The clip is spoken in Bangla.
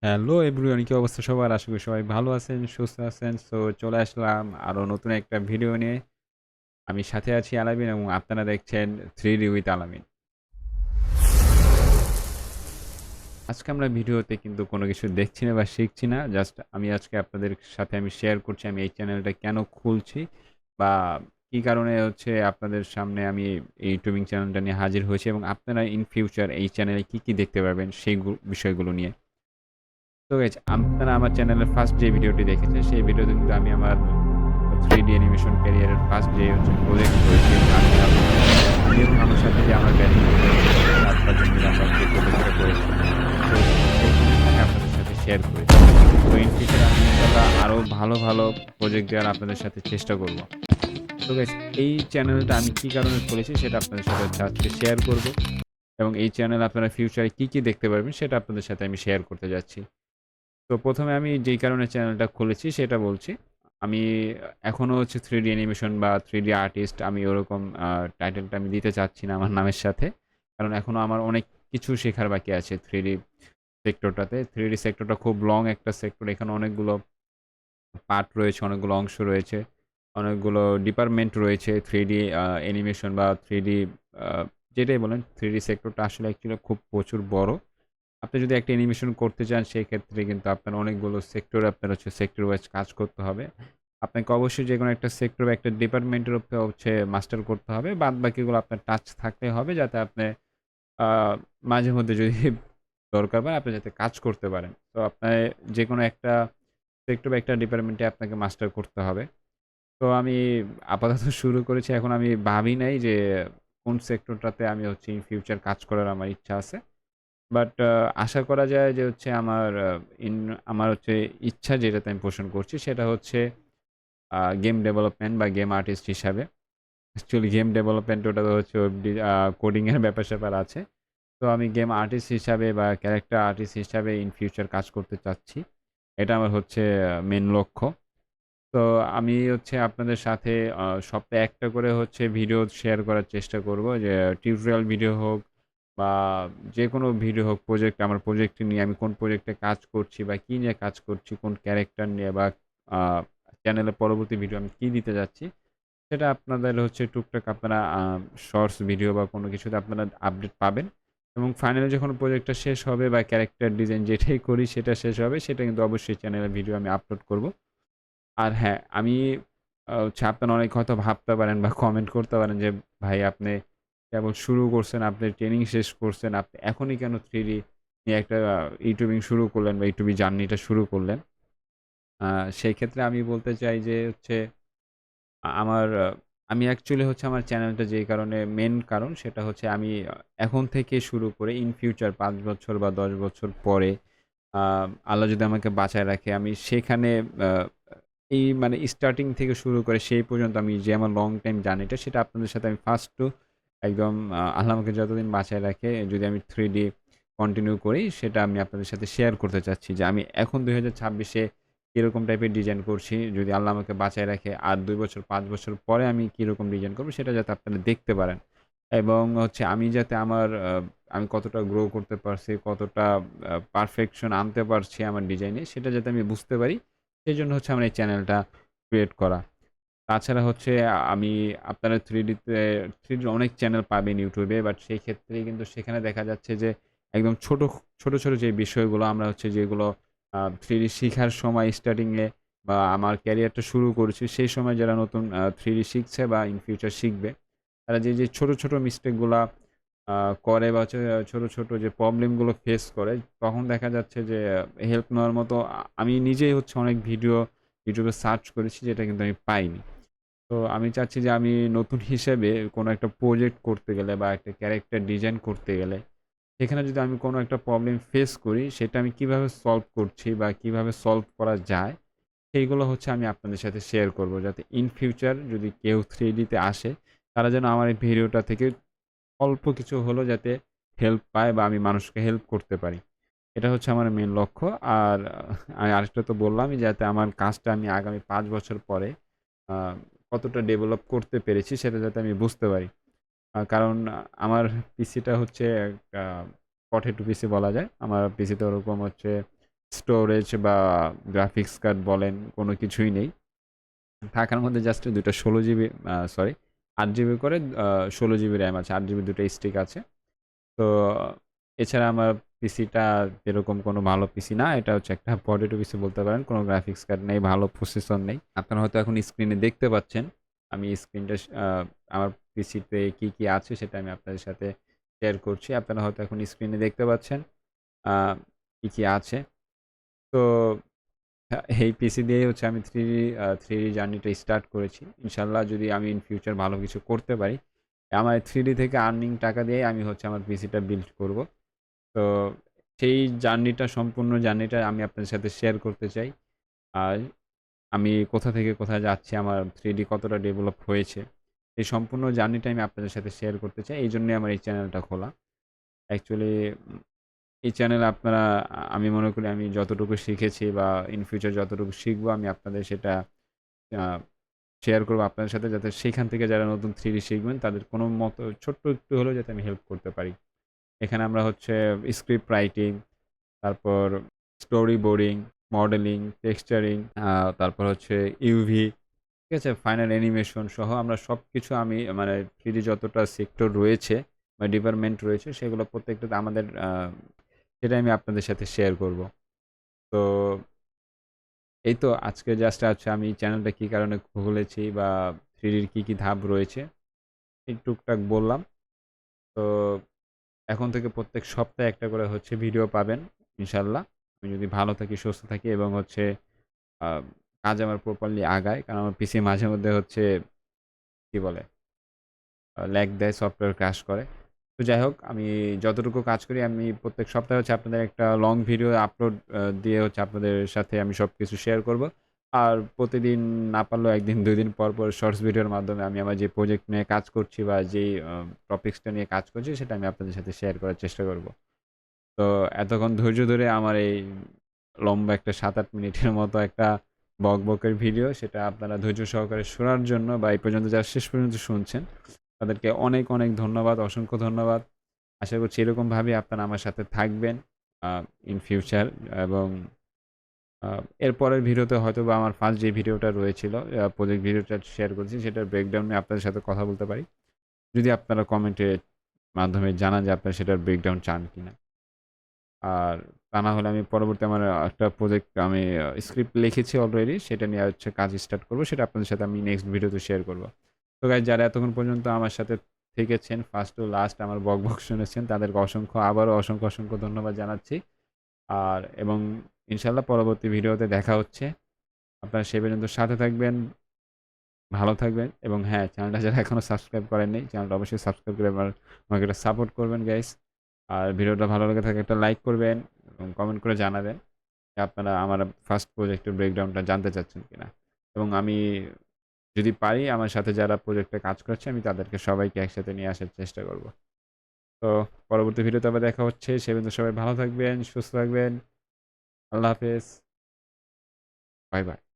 হ্যালো এভরিওয়ান, কি অবস্থা সবার? আশা করি সবাই ভালো আছেন, সুস্থ আছেন। সো চলে আসলাম আরো নতুন একটা ভিডিও নিয়ে। আমি সাথে আছি আলামিন এবং আপনারা দেখছেন 3D উইথ আলামিন। আজকে আমরা ভিডিওতে কিন্তু কোনো কিছু দেখছি না বা শিখছি না। জাস্ট আমি আজকে আপনাদের সাথে শেয়ার করছি আমি এই চ্যানেলটা কেন খুলছি বা কি কারণে হচ্ছে আপনাদের সামনে আমি এই ইউটিউবিং চ্যানেলটা নিয়ে হাজির হয়েছি এবং আপনারা ইন ফিউচার এই চ্যানেলে কি দেখতে পারবেন সেই বিষয়গুলো নিয়ে। তো গাইস, আপনারা আমার চ্যানেলের ফার্স্ট যে ভিডিওটি দেখেছেন, সেই ভিডিওতে কিন্তু আমি আমার 3D অ্যানিমেশন ক্যারিয়ারের ফার্স্ট যে হচ্ছে প্রজেক্ট করেছি এবং আমি এবং আমার সাথে যে আমার ব্যাচ মেট রয়েছে ৪-৫ জন মিলে আমরা যে প্রজেক্টটা করেছি। তো সেই প্রজেক্টটা আমি আপনাদের সাথে শেয়ার করেছি। তো ইন ফিউচার আমি ইনশাআল্লাহ আরো ভালো প্রজেক্ট দেওয়ার আপনাদের সাথে চেষ্টা করব। তো গাইস, এই চ্যানেলটা আমি কি কারণে খুলেছি সেটা আপনাদের সাথে হচ্ছে আজকে শেয়ার করব এবং এই চ্যানেলে আপনারা ফিউচারে কি দেখতে পারবেন সেটা আপনাদের সাথে আমি শেয়ার করতে যাচ্ছি। তো ১ম এ আমি যেই কারণে চ্যানেলটা খুলেছি সেটা বলছি। আমি এখনো হচ্ছে 3D অ্যানিমেশন বা 3D আর্টিস্ট আমি ওরকম টাইটেলটা আমি দিতে চাচ্ছি না আমার নামের সাথে। কারণ এখনো আমার অনেক কিছু শেখার বাকি আছে 3D সেক্টরটাতে। 3D সেক্টরটা খুব লং একটা সেক্টর। এখানে অনেকগুলো পার্ট রয়েছে, অনেকগুলো অংশ রয়েছে, অনেকগুলো ডিপার্টমেন্ট রয়েছে 3D অ্যানিমেশন বা 3D আ যেটাই বলেন 3D সেক্টরটা আসলে অ্যাকচুয়ালি খুব প্রচুর বড়। আপনি যদি একটা অ্যানিমেশন করতে চান সেক্ষেত্রে কিন্তু আপনার অনেকগুলো সেক্টরে আপনার হচ্ছে সেক্টর ওয়াইজ কাজ করতে হবে। আপনাকে অবশ্যই যেকোনো একটা সেক্টর বা একটা ডিপার্টমেন্টের উপরে হচ্ছে মাস্টার করতে হবে। বাদবাকিগুলো আপনার টাচ থাকলে হবে যাতে আপনি আ মাঝে মধ্যে যদি দরকার হয় আপনি যাতে কাজ করতে পারেন। তো আপনার যেকোনো একটা সেক্টর বা একটা ডিপার্টমেন্টে আপনাকে মাস্টার করতে হবে। তো আমি আপাতত শুরু করেছি। এখন আমি ভাবি নাই যে কোন সেক্টরটাতে আমি হচ্ছে ইন ফিউচার কাজ করার আমার ইচ্ছা আছে। বাট আশা করা যায় যে হচ্ছে আমার হচ্ছে ইচ্ছা যেটাতে আমি পোষণ করছি সেটা হচ্ছে গেম ডেভেলপমেন্ট বা গেম আর্টিস্ট হিসাবে। অ্যাকচুয়ালি গেম ডেভেলপমেন্ট ওটা তো হচ্ছে কোডিং এর ব্যাপার-স্যাপার আছে। তো আমি গেম আর্টিস্ট হিসাবে বা ক্যারেক্টার আর্টিস্ট হিসাবে ইন ফিউচার কাজ করতে চাচ্ছি। এটা আমার হচ্ছে মেইন লক্ষ্য। তো আমি হচ্ছে আপনাদের সাথে সপ্তাহে একটা করে হচ্ছে ভিডিও শেয়ার করার চেষ্টা করব যে টিউটোরিয়াল ভিডিও হোক বা যেকোনো ভিডিও হোক আমার প্রজেক্ট নিয়ে আমি কোন প্রজেক্টে কাজ করছি বা কি নিয়ে কাজ করছি, কোন ক্যারেক্টার নিয়ে বা আ চ্যানেলে পরবর্তী ভিডিও আমি কি দিতে যাচ্ছি, সেটা আপনাদের হচ্ছে টুকটাক আপনারা শর্টস ভিডিও বা কোনো কিছুতে আপনারা আপডেট পাবেন এবং ফাইনালি যখন প্রজেক্টটা শেষ হবে বা ক্যারেক্টার ডিজাইন যেটাই করি সেটা শেষ হবে সেটা কিন্তু অবশ্যই চ্যানেলে ভিডিও আমি আপলোড করব। আর হ্যাঁ, আমি হচ্ছে আপনারা অনেক হয়তো ভাবতে পারেন বা কমেন্ট করতে পারেন যে, "ভাই আপনি কেবল শুরু করছেন, আপনি ট্রেনিং শেষ করছেন। আপনি এখনই কেন 3D নিয়ে একটা ইউটিউবিং শুরু করলেন বা ইউটিউবে জার্নিটা শুরু করলেন?" আ সেই ক্ষেত্রে আমি বলতে চাই যে হচ্ছে আমার আমি অ্যাকচুয়ালি হচ্ছে আমার চ্যানেলটা যেই কারণে মেইন কারণ সেটা হচ্ছে আমি এখন থেকে শুরু করে ইন ফিউচার ৫ বছর বা ১০ বছর পরে আ আল্লাহ যদি আমাকে বাঁচায় রাখে আমি সেখানে আ এই মানে স্টার্টিং থেকে শুরু করে সেই পর্যন্ত আমি যে আমার লং টাইম জার্নিটা সেটা আপনাদের সাথে আমি ফার্স্ট টু একদম আল্লাহ আমাকে যতদিন বাঁচায় রাখে যদি আমি 3D কন্টিনিউ করি সেটা আমি আপনাদের সাথে শেয়ার করতে চাচ্ছি যে আমি এখন ২০২৬ এ কিরকম টাইপের ডিজাইন করছি। যদি আল্লাহ আমাকে বাঁচায় রাখে আর ২ বছর ৫ বছর পরে আমি কিরকম ডিজাইন করব সেটা যাতে আপনারা দেখতে পারেন। এবং হচ্ছে আমি যাতে আমি কতটা গ্রো করতে পারছি, কতটা পারফেকশন আনতে পারছি আমার ডিজাইনে সেটা যাতে আমি বুঝতে পারি। সেজন্য হচ্ছে আমার এই চ্যানেলটা ক্রিয়েট করা। তাছাড়া হচ্ছে আমি আপনারা 3D অনেক চ্যানেল পাবেন YouTube এ। বাট সেই ক্ষেত্রে কিন্তু সেখানে দেখা যাচ্ছে যে একদম ছোট যে বিষয়গুলো আমরা হচ্ছে যেগুলো 3D শিখার সময় স্টার্টিং এ বা আমার ক্যারিয়ারটা শুরু করেছি সেই সময় যারা নতুন 3D শিখছে বা ইন ফিউচার শিখবে, তারা যে ছোট মিস্টেক গুলা আ করে বা হচ্ছে ছোট যে প্রবলেম গুলো ফেস করে, তখন দেখা যাচ্ছে যে হেল্প নেওয়ার মতো আমি নিজেই হচ্ছে অনেক ভিডিও YouTube এ সার্চ করেছি যেটা কিন্তু আমি পাইনি। তো আমি চাচ্ছি যে আমি নতুন হিসেবে কোনো একটা প্রজেক্ট করতে গেলে বা একটা ক্যারেক্টার ডিজাইন করতে গেলে, সেখানে যদি আমি কোনো একটা প্রবলেম ফেস করি, সেটা আমি কিভাবে সলভ করছি বা কিভাবে সলভ করা যায়, সেইগুলো হচ্ছে আমি আপনাদের সাথে শেয়ার করব। যাতে ইন ফিউচার যদি কেউ 3D তে আসে, তারা যেন আমার এই ভিডিওটা থেকে অল্প কিছু হলেও যাতে হেল্প পায় বা আমি মানুষকে হেল্প করতে পারি। এটা হচ্ছে আমার মেইন লক্ষ্য। আর আমি আরেকটা তো বললামই যাতে আমার কাজটা আমি আগামী ৫ বছর পরে আ কতটা ডেভেলপ করতে পেরেছি সেটা যাতে আমি বুঝতে পারি। কারণ আমার পিসিটা হচ্ছে একটা পটেটো পিসি বলা যায়। আমার পিসিতে ওরকম হচ্ছে স্টোরেজ বা গ্রাফিক্স কার্ড বলেন কোনো কিছুই নেই। থাকার মধ্যে জাস্ট ২ টা ১৬ জিবি সরি ৮ জিবি করে ১৬ জিবি র‍্যাম আছে। ৮ জিবি ২ টা স্টিক আছে। তো এছাড়া আমার পিসিটা এরকম কোনো ভালো পিসি না। এটা হচ্ছে একটা পটেটো পিসি বলতে পারেন। কোনো গ্রাফিক্স কার্ড নেই, ভালো প্রসেসর নেই। আপনারা হয়তো এখন স্ক্রিনে দেখতে পাচ্ছেন। আমি স্ক্রিনটা আমার পিসিতে কি আছে সেটা আমি আপনাদের সাথে শেয়ার করছি। আপনারা হয়তো এখন স্ক্রিনে দেখতে পাচ্ছেন আ কি আছে। তো এই পিসি দিয়েই হচ্ছে আমি 3D জার্নিটা স্টার্ট করেছি। ইনশাআল্লাহ যদি আমি ইন ফিউচার ভালো কিছু করতে পারি, আমার 3D থেকে আর্নিং টাকা দিয়েই আমি হচ্ছে আমার পিসিটা বিল্ড করব। তো সেই জার্নিটা সম্পূর্ণ জার্নিটা আমি আপনাদের সাথে শেয়ার করতে চাই। আর আমি কোথা থেকে কোথায় যাচ্ছি, আমার 3D কতটা ডেভেলপ হয়েছে। এই সম্পূর্ণ জার্নিটা আমি আপনাদের সাথে শেয়ার করতে চাই। এইজন্যই আমার এই চ্যানেলটা খোলা। অ্যাকচুয়ালি এই চ্যানেলে আপনারা আমি মনে করি আমি যতটুকু শিখেছি বা ইন ফিউচার যতটুকু শিখবো আমি আপনাদের সেটা আ শেয়ার করব আপনাদের সাথে যাতে সেখান থেকে যারা নতুন 3D শিখবেন তাদের কোনো মতো ছোট্ট একটু হলেও যাতে আমি হেল্প করতে পারি। এখানে আমরা হচ্ছে স্ক্রিপ্ট রাইটিং, তারপর স্টোরি বোর্ডিং, মডেলিং, টেক্সচারিং, তারপর হচ্ছে ইউভি, ঠিক আছে? ফাইনাল অ্যানিমেশন সহ আমরা সবকিছু আমি মানে 3D যতটা সেক্টর রয়েছে বা ডিপার্টমেন্ট রয়েছে সেগুলো প্রত্যেকটাতে আমাদের সেটাই আমি আপনাদের সাথে শেয়ার করব। তো এই তো আজকে জাস্ট আছে আমি চ্যানেলটা কি কারণে খুলেছি বা 3D র কি ধাপ রয়েছে এই টুকটাক বললাম। তো এখন থেকে প্রত্যেক সপ্তাহে একটা করে হচ্ছে ভিডিও পাবেন ইনশাআল্লাহ। আমি যদি ভালো থাকি, সুস্থ থাকি এবং হচ্ছে আ কাজ আমার প্রপারলি আগায়। কারণ আমার পিসি মাঝে মধ্যে হচ্ছে কি বলে ল্যাগ দেয়, সফটওয়্যার ক্র্যাশ করে। তো যাই হোক আমি যতটুকু কাজ করি আমি প্রত্যেক সপ্তাহে হচ্ছে আপনাদের একটা লং ভিডিও আপলোড দিয়ে হচ্ছে আপনাদের সাথে আমি সবকিছু শেয়ার করব। আর প্রতিদিন না পারলেও ১ দিন ২ দিন পর শর্টস ভিডিওর মাধ্যমে আমি আমার যে প্রজেক্ট নিয়ে কাজ করছি বা যেই টপিক্সটা নিয়ে কাজ করছি সেটা আমি আপনাদের সাথে শেয়ার করার চেষ্টা করব। তো এতক্ষণ ধৈর্য ধরে আমার এই লম্বা একটা ৭-৮ মিনিটের মতো একটা বকবকের ভিডিও সেটা আপনারা ধৈর্য সহকারে শোনার জন্য বা এই পর্যন্ত যারা শেষ পর্যন্ত শুনছেন তাদেরকে অনেক ধন্যবাদ, অসংখ্য ধন্যবাদ। আশা করছি এরকমভাবেই আপনারা আমার সাথে থাকবেন আ ইন ফিউচার এবং আ এরপরের ভিডিওতে হয়তোবা আমার ফার্স্ট যে ভিডিওটা রয়েছিল প্রজেক্ট ভিডিওটা শেয়ার করেছি সেটার ব্রেকডাউন নিয়ে আপনাদের সাথে কথা বলতে পারি। যদি আপনারা কমেন্টের মাধ্যমে জানান যে আপনারা সেটার ব্রেকডাউন চান কিনা। আর তা না হলে আমি পরবর্তী আমার একটা প্রজেক্ট আমি স্ক্রিপ্ট লিখেছি অলরেডি সেটা নিয়ে হচ্ছে কাজ স্টার্ট করব। সেটা আপনাদের সাথে আমি নেক্সট ভিডিওতে শেয়ার করব। তো গাইস যারা এতক্ষণ পর্যন্ত আমার সাথে থেকেছেন ফার্স্ট টু লাস্ট আমার বকবক শুনেছেন তাদেরকে আবারও অসংখ্য ধন্যবাদ জানাচ্ছি। আর এবং ইনশাআল্লাহ পরবর্তী ভিডিওতে দেখা হচ্ছে। আপনারা সে পর্যন্ত সাথে থাকবেন, ভালো থাকবেন এবং হ্যাঁ, চ্যানেলটা যারা এখনো সাবস্ক্রাইব করেননি চ্যানেলটা অবশ্যই সাবস্ক্রাইব করে আমাকে একটা সাপোর্ট করবেন গাইস। আর ভিডিওটা ভালো লেগে থাকলে একটা লাইক করবেন এবং কমেন্ট করে জানাবেন যে আপনারা আমার ফার্স্ট প্রজেক্টের ব্রেকডাউনটা জানতে চাচ্ছেন কিনা। এবং আমি যদি পারি আমার সাথে যারা প্রজেক্টে কাজ করছে আমি তাদেরকে সবাইকে একসাথে নিয়ে আসার চেষ্টা করব। তো পরবর্তী ভিডিওতে আবার দেখা হচ্ছে। সে পর্যন্ত সবাই ভালো থাকবেন, সুস্থ থাকবেন। আল্লাহ হাফেজ। বাই।